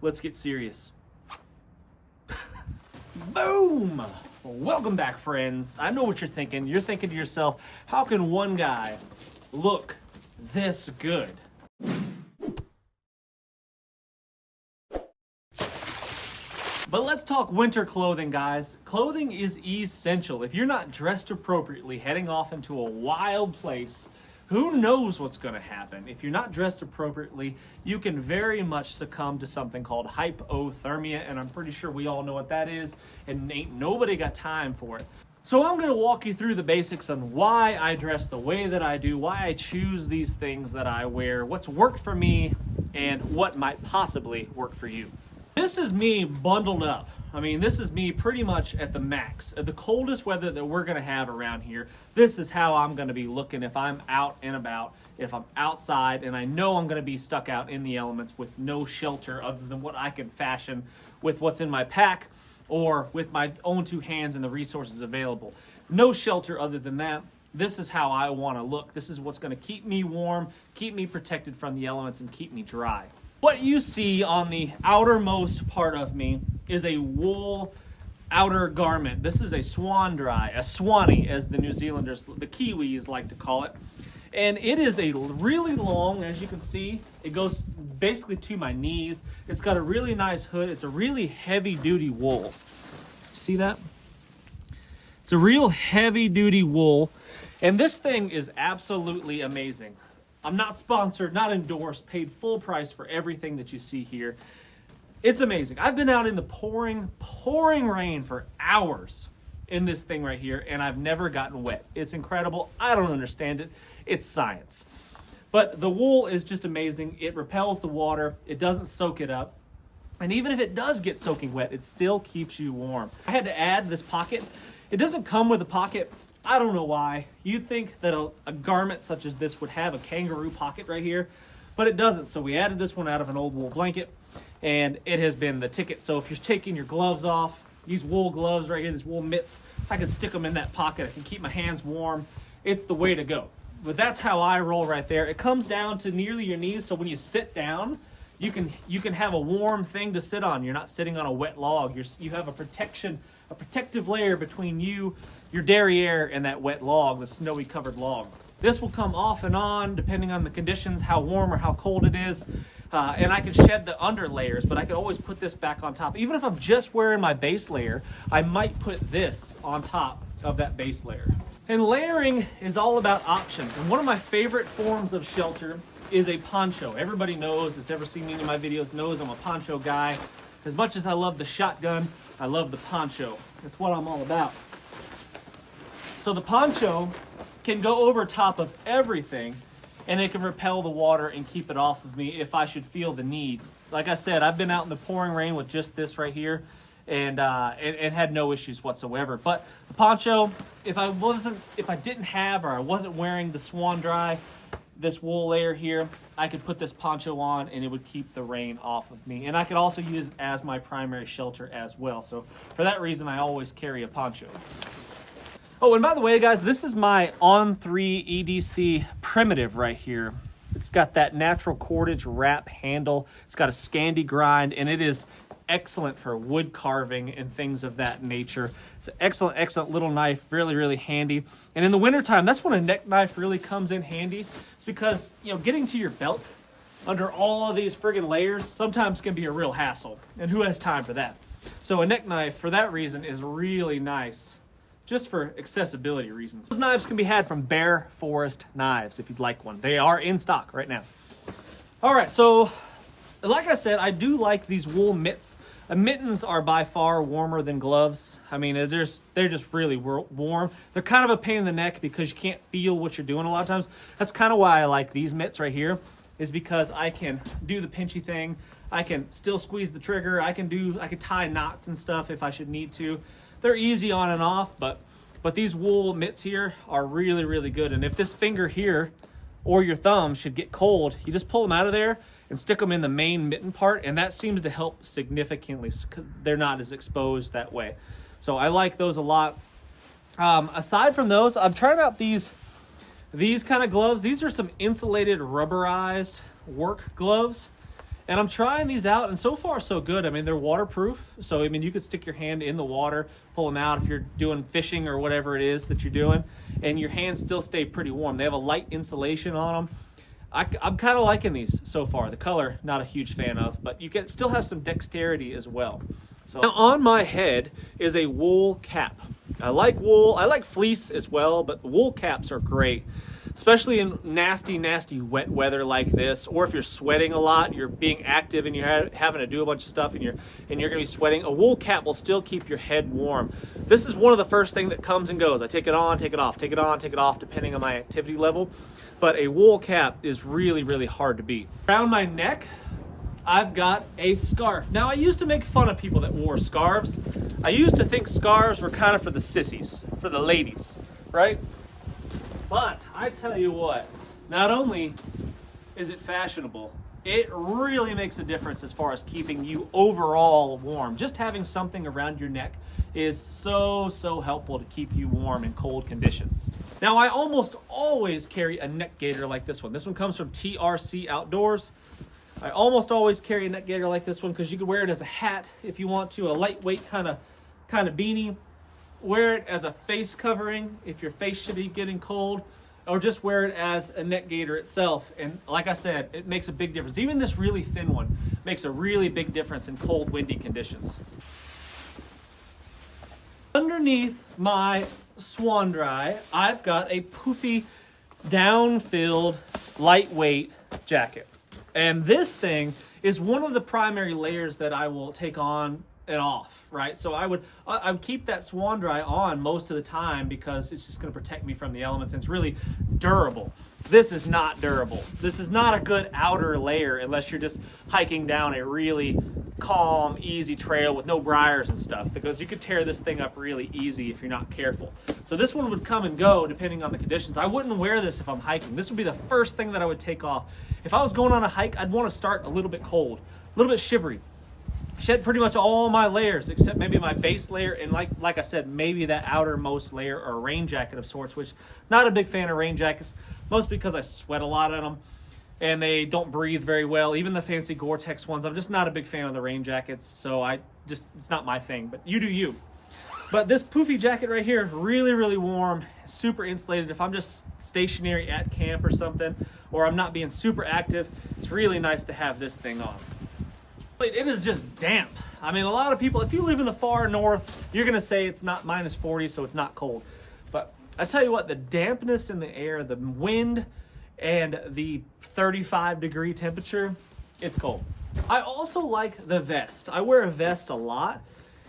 let's get serious. Boom! Welcome back, friends. I know what you're thinking. You're thinking to yourself, how can one guy look this good? But let's talk winter clothing, guys. Clothing is essential. If you're not dressed appropriately, heading off into a wild place, who knows what's going to happen? If you're not dressed appropriately, you can very much succumb to something called hypothermia, and I'm pretty sure we all know what that is, and ain't nobody got time for it. So I'm going to walk you through the basics on why I dress the way that I do, why I choose these things that I wear, what's worked for me, and what might possibly work for you. This is me bundled up. I mean, this is me pretty much at the max. At the coldest weather that we're going to have around here, this is how I'm going to be looking if I'm out and about, if I'm outside, and I know I'm going to be stuck out in the elements with no shelter other than what I can fashion with what's in my pack or with my own two hands and the resources available. No shelter other than that. This is how I want to look. This is what's going to keep me warm, keep me protected from the elements, and keep me dry. What you see on the outermost part of me is a wool outer garment. This is a swan dry, a swanny, as the New Zealanders, the Kiwis like to call it. And it is a really long, as you can see, it goes basically to my knees. It's got a really nice hood. It's a really heavy duty wool. See that? It's a real heavy duty wool. And this thing is absolutely amazing. I'm not sponsored, not endorsed, paid full price for everything that you see here. It's amazing. I've been out in the pouring rain for hours in this thing right here, and I've never gotten wet. It's incredible. I don't understand it. It's science. But the wool is just amazing. It repels the water. It doesn't soak it up. And even if it does get soaking wet, it still keeps you warm. I had to add this pocket. It doesn't come with a pocket. I don't know why. You'd think that a garment such as this would have a kangaroo pocket right here, but it doesn't. So we added this one out of an old wool blanket, and it has been the ticket. So if you're taking your gloves off, these wool gloves right here, these wool mitts, I can stick them in that pocket. I can keep my hands warm. It's the way to go. But that's how I roll right there. It comes down to nearly your knees, so when you sit down, you can have a warm thing to sit on. You're not sitting on a wet log. You have a protective layer between you, your derriere, and that wet log, the snowy covered log. This will come off and on depending on the conditions, how warm or how cold it is. And I can shed the under layers, but I can always put this back on top. Even if I'm just wearing my base layer, I might put this on top of that base layer. And layering is all about options. And one of my favorite forms of shelter is a poncho. Everybody knows, that's ever seen any of my videos, knows I'm a poncho guy. As much as I love the shotgun, I love the poncho. That's what I'm all about. So the poncho can go over top of everything, and it can repel the water and keep it off of me if I should feel the need. Like I said, I've been out in the pouring rain with just this right here, and had no issues whatsoever. But the poncho, if I didn't have, or I wasn't wearing the Swan Dry, this wool layer here, I could put this poncho on and it would keep the rain off of me. And I could also use it as my primary shelter as well. So for that reason, I always carry a poncho. Oh, and by the way, guys, this is my On3 EDC Primitive right here. It's got that natural cordage wrap handle. It's got a Scandi grind, and it is excellent for wood carving and things of that nature. It's an excellent little knife, really, really handy. And in the wintertime, that's when a neck knife really comes in handy. It's because, getting to your belt under all of these friggin' layers sometimes can be a real hassle. And who has time for that? So a neck knife, for that reason, is really nice, just for accessibility reasons. Those knives can be had from Bear Forest Knives if you'd like one. They are in stock right now. All right, so like I said, I do like these wool mitts. Mittens are by far warmer than gloves. I mean, they're just really warm. They're kind of a pain in the neck because you can't feel what you're doing a lot of times. That's kind of why I like these mitts right here, is because I can do the pinchy thing. I can still squeeze the trigger. I can tie knots and stuff if I should need to. They're easy on and off, but these wool mitts here are really, really good. And if this finger here or your thumb should get cold, you just pull them out of there and stick them in the main mitten part, and that seems to help significantly. They're not as exposed that way. So I like those a lot. Aside from those, I've tried out these kind of gloves. These are some insulated rubberized work gloves. And I'm trying these out, and so far so good. I mean, they're waterproof, so I mean, you could stick your hand in the water, pull them out if you're doing fishing or whatever it is that you're doing, and your hands still stay pretty warm. They have a light insulation on them. I'm kind of liking these so far. The color, not a huge fan of, but you can still have some dexterity as well. So now on my head is a wool cap. I like wool. I like fleece as well, but wool caps are great, especially in nasty, nasty wet weather like this, or if you're sweating a lot, you're being active and you're having to do a bunch of stuff and you're going to be sweating. A wool cap will still keep your head warm. This is one of the first thing that comes and goes. I take it on, take it off, take it on, take it off, depending on my activity level. But a wool cap is really, really hard to beat. Around my neck, I've got a scarf. Now, I used to make fun of people that wore scarves. I used to think scarves were kind of for the sissies, for the ladies, right? But I tell you what, not only is it fashionable, it really makes a difference as far as keeping you overall warm. Just having something around your neck is so helpful to keep you warm in cold conditions. Now, I almost always carry a neck gaiter like this one. This one comes from TRC Outdoors. I almost always carry a neck gaiter like this one because you can wear it as a hat if you want to, a lightweight kind of beanie. Wear it as a face covering if your face should be getting cold, or just wear it as a neck gaiter itself. And like I said, it makes a big difference. Even this really thin one makes a really big difference in cold, windy conditions. Underneath my Swandry, I've got a poofy, down-filled, lightweight jacket. And this thing is one of the primary layers that I will take on and off, right? So I would keep that Swandry on most of the time because it's just going to protect me from the elements, and it's really durable. This is not durable. This is not a good outer layer unless you're just hiking down a really calm, easy trail with no briars and stuff, because you could tear this thing up really easy if you're not careful. So this one would come and go depending on the conditions. I wouldn't wear this if I'm hiking. This would be the first thing that I would take off. If I was going on a hike, I'd want to start a little bit cold, a little bit shivery. Shed pretty much all my layers except maybe my base layer, and like I said, maybe that outermost layer or a rain jacket of sorts, which not a big fan of rain jackets, mostly because I sweat a lot in them and they don't breathe very well. Even the fancy Gore-Tex ones, I'm just not a big fan of the rain jackets, so it's not my thing, but you do you. But this poofy jacket right here, really warm, super insulated. If I'm just stationary at camp or something, or I'm not being super active, it's really nice to have this thing on. It is just damp. I mean, a lot of people, if you live in the far north, you're going to say it's not minus 40, so it's not cold. But I tell you what, the dampness in the air, the wind, and the 35-degree temperature, it's cold. I also like the vest. I wear a vest a lot,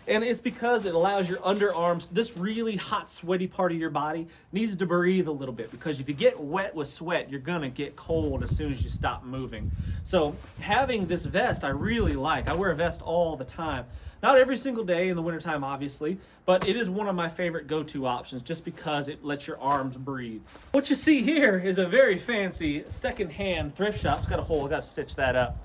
and it's because it allows your underarms, this really hot, sweaty part of your body needs to breathe a little bit, because if you get wet with sweat, you're going to get cold as soon as you stop moving. So having this vest, I really like. I wear a vest all the time. Not every single day in the wintertime, obviously, but it is one of my favorite go-to options just because it lets your arms breathe. What you see here is a very fancy second-hand thrift shop. It's got a hole. I got to stitch that up.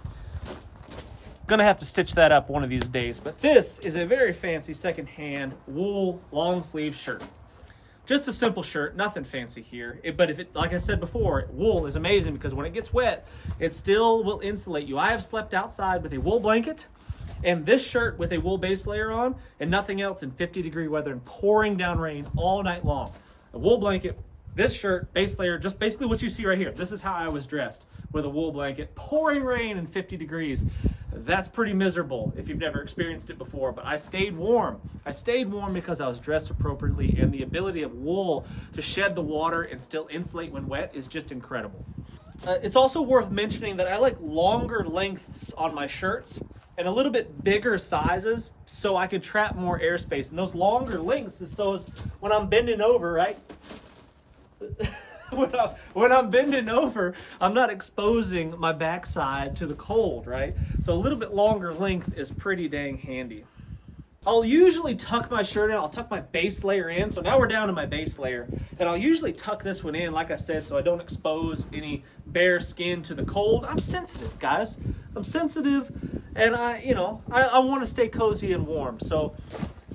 Gonna have to stitch that up one of these days. But this is a very fancy second-hand wool long sleeve shirt. Just a simple shirt, nothing fancy here. But if it, like I said before, wool is amazing because when it gets wet, it still will insulate you. I have slept outside with a wool blanket and this shirt with a wool base layer on and nothing else in 50-degree weather and pouring down rain all night long. A wool blanket, this shirt, base layer, just basically what you see right here. This is how I was dressed, with a wool blanket, pouring rain and 50 degrees. That's pretty miserable if you've never experienced it before, but I stayed warm. I stayed warm because I was dressed appropriately, and the ability of wool to shed the water and still insulate when wet is just incredible. It's also worth mentioning that I like longer lengths on my shirts and a little bit bigger sizes so I can trap more airspace. And those longer lengths is so when I'm bending over, right? When I'm bending over, I'm not exposing my backside to the cold, right? So a little bit longer length is pretty dang handy. I'll usually tuck my shirt in. I'll tuck my base layer in. So now we're down to my base layer. And I'll usually tuck this one in, like I said, so I don't expose any bare skin to the cold. I'm sensitive, guys. I'm sensitive, and I want to stay cozy and warm. So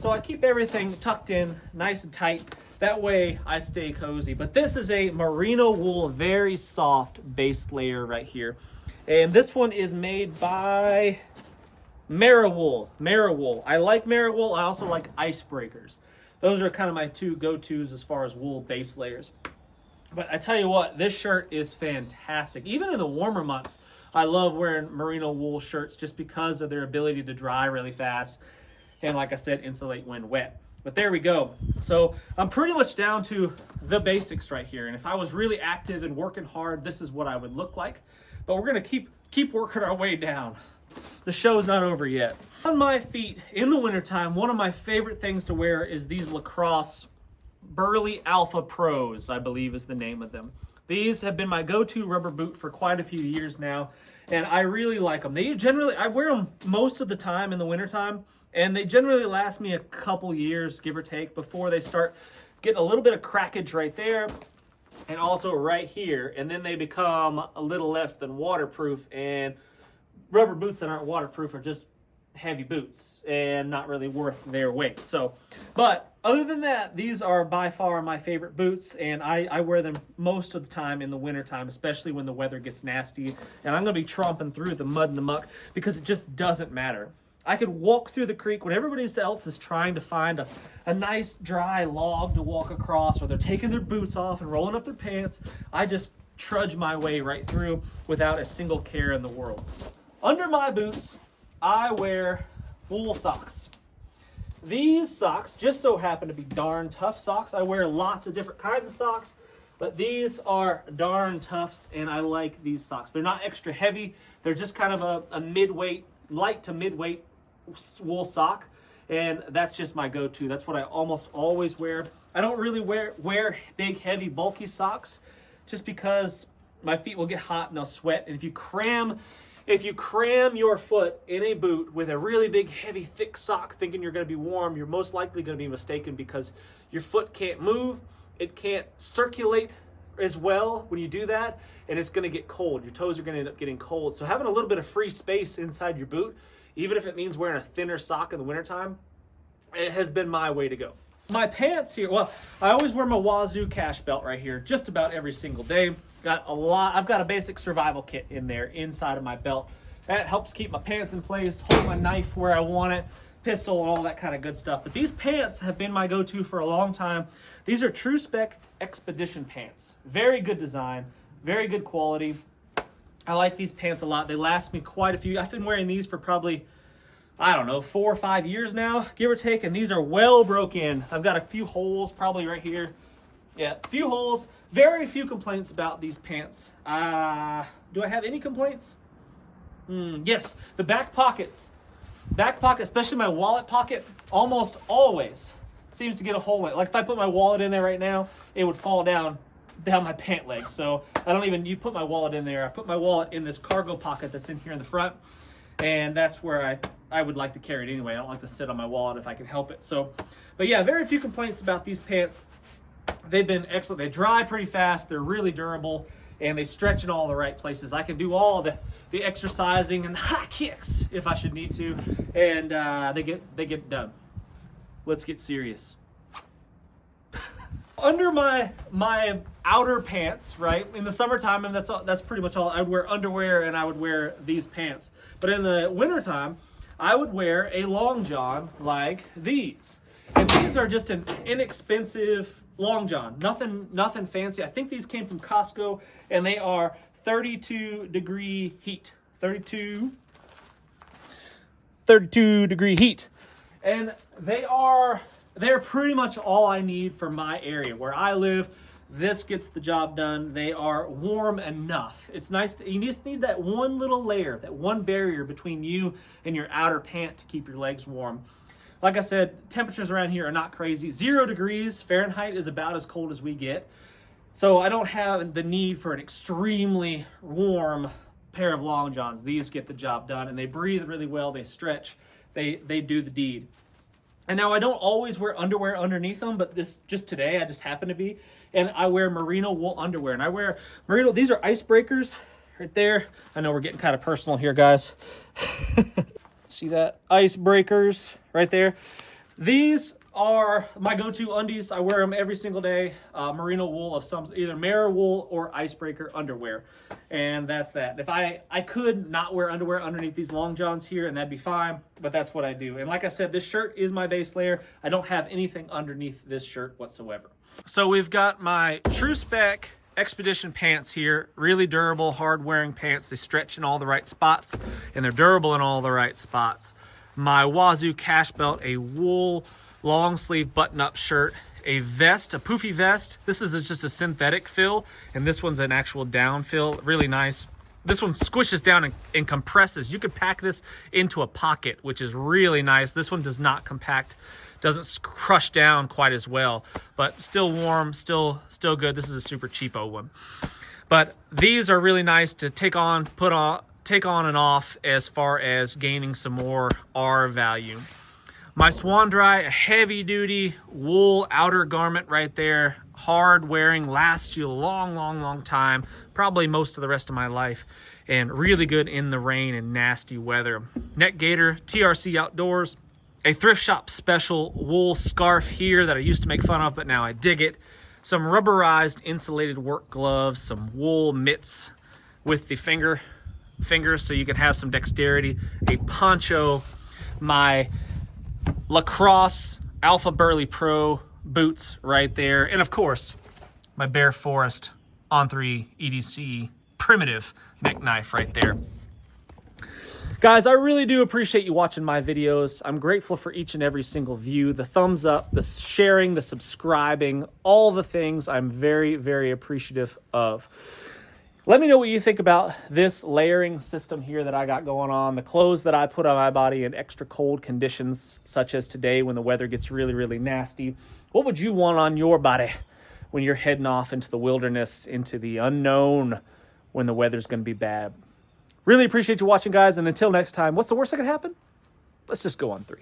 I keep everything tucked in nice and tight. That way I stay cozy. But this is a merino wool, very soft base layer right here. And this one is made by Marawool. Marawool. I like Marawool. I also like Icebreakers. Those are kind of my two go-tos as far as wool base layers. But I tell you what, this shirt is fantastic. Even in the warmer months, I love wearing merino wool shirts just because of their ability to dry really fast. And like I said, insulate when wet. But there we go. So I'm pretty much down to the basics right here. And if I was really active and working hard, this is what I would look like. But we're going to keep working our way down. The show's not over yet. On my feet in the wintertime, one of my favorite things to wear is these Lacrosse Burley Alpha Pros, I believe is the name of them. These have been my go-to rubber boot for quite a few years now, and I really like them. I wear them most of the time in the wintertime, and they generally last me a couple years, give or take, before they start getting a little bit of crackage right there and also right here, and then they become a little less than waterproof. And rubber boots that aren't waterproof are just heavy boots and not really worth their weight. So, but other than that, these are by far my favorite boots, and I wear them most of the time in the wintertime, especially when the weather gets nasty, and I'm going to be tromping through the mud and the muck because it just doesn't matter. I could walk through the creek when everybody else is trying to find a nice dry log to walk across, or they're taking their boots off and rolling up their pants. I just trudge my way right through without a single care in the world. Under my boots, I wear wool socks. These socks just so happen to be darn tough socks. I wear lots of different kinds of socks, but these are darn toughs, and I like these socks. They're not extra heavy. They're just kind of a mid-weight, light to mid-weight wool sock, and that's just my go-to. That's what I almost always wear. I don't really wear big, heavy, bulky socks just because my feet will get hot and they'll sweat, and if you cram your foot in a boot with a really big, heavy, thick sock thinking you're going to be warm, you're most likely going to be mistaken because your foot can't move. It can't circulate as well when you do that, and it's going to get cold. Your toes are going to end up getting cold. So having a little bit of free space inside your boot, even if it means wearing a thinner sock in the wintertime, it has been my way to go. My pants here, well, I always wear my Wazoo cash belt right here just about every single day. I've got a basic survival kit in there inside of my belt. That helps keep my pants in place, hold my knife where I want it, pistol, and all that kind of good stuff. But these pants have been my go-to for a long time. These are True Spec Expedition pants. Very good design, very good quality. I like these pants a lot. They last me quite a few. I've been wearing these for probably, 4 or 5 years now, give or take, and these are well broke in. I've got a few holes probably right here. Yeah, a few holes. Very few complaints about these pants. Do I have any complaints? Yes, the back pockets. Back pocket, especially my wallet pocket, almost always seems to get a hole in it. Like if I put my wallet in there right now, it would fall down my pant leg. So you put my wallet in there. I put my wallet in this cargo pocket that's in here in the front, and that's where I would like to carry it anyway. I don't like to sit on my wallet if I can help it. So, but yeah, very few complaints about these pants. They've been excellent. They dry pretty fast. They're really durable, and they stretch in all the right places. I can do all the exercising and high kicks if I should need to, and they get done. Let's get serious. Under my outer pants, right, in the summertime, and that's pretty much all. I'd wear underwear and I would wear these pants. But in the wintertime, I would wear a long john like these. And these are just an inexpensive long john. Nothing fancy. I think these came from Costco, and they are 32 degree heat. 32 degree heat. And they're pretty much all I need for my area. Where I live, this gets the job done. They are warm enough. It's nice. You just need that one little layer, that one barrier between you and your outer pant to keep your legs warm. Like I said, temperatures around here are not crazy. 0 degrees Fahrenheit is about as cold as we get. So I don't have the need for an extremely warm pair of long johns. These get the job done, and they breathe really well. They stretch. They do the deed. And now I don't always wear underwear underneath them, but just today I just happen to be. And I wear merino wool underwear. And I wear merino, these are Icebreakers right there. I know we're getting kind of personal here, guys. See that? Icebreakers right there. These are my go-to undies. I wear them every single day. Merino wool of some, either Mara wool or Icebreaker underwear. And that's that. If I could not wear underwear underneath these long johns here, and that'd be fine, but that's what I do. And like I said, this shirt is my base layer. I don't have anything underneath this shirt whatsoever. So we've got my True Spec Expedition pants here. Really durable, hard wearing pants. They stretch in all the right spots, and they're durable in all the right spots. My Wazoo Cash Belt, a wool long sleeve button up shirt, a vest, a poofy vest. This is just a synthetic fill, and this one's an actual down fill. Really nice. This one squishes down and compresses. You could pack this into a pocket, which is really nice. This one does not compact, doesn't crush down quite as well, but still warm, still good. This is a super cheapo one. But these are really nice to take on and off as far as gaining some more R value. My Swan Dry, a heavy duty wool outer garment right there. Hard wearing, lasts you a long time, probably most of the rest of my life, and really good in the rain and nasty weather. Neck Gaiter, TRC Outdoors, a thrift shop special wool scarf here that I used to make fun of, but now I dig it. Some rubberized insulated work gloves, some wool mitts with the fingers so you can have some dexterity, a poncho, my Lacrosse Alpha Burley Pro boots right there, and of course my Bear Forest On3 EDC primitive neck knife right there. Guys, I really do appreciate you watching my videos. I'm grateful for each and every single view, the thumbs up, the sharing, the subscribing, all the things I'm very appreciative of. Let me know what you think about this layering system here that I got going on, the clothes that I put on my body in extra cold conditions, such as today when the weather gets really nasty. What would you want on your body when you're heading off into the wilderness, into the unknown, when the weather's going to be bad? Really appreciate you watching, guys, and until next time, what's the worst that could happen? Let's just go on 3.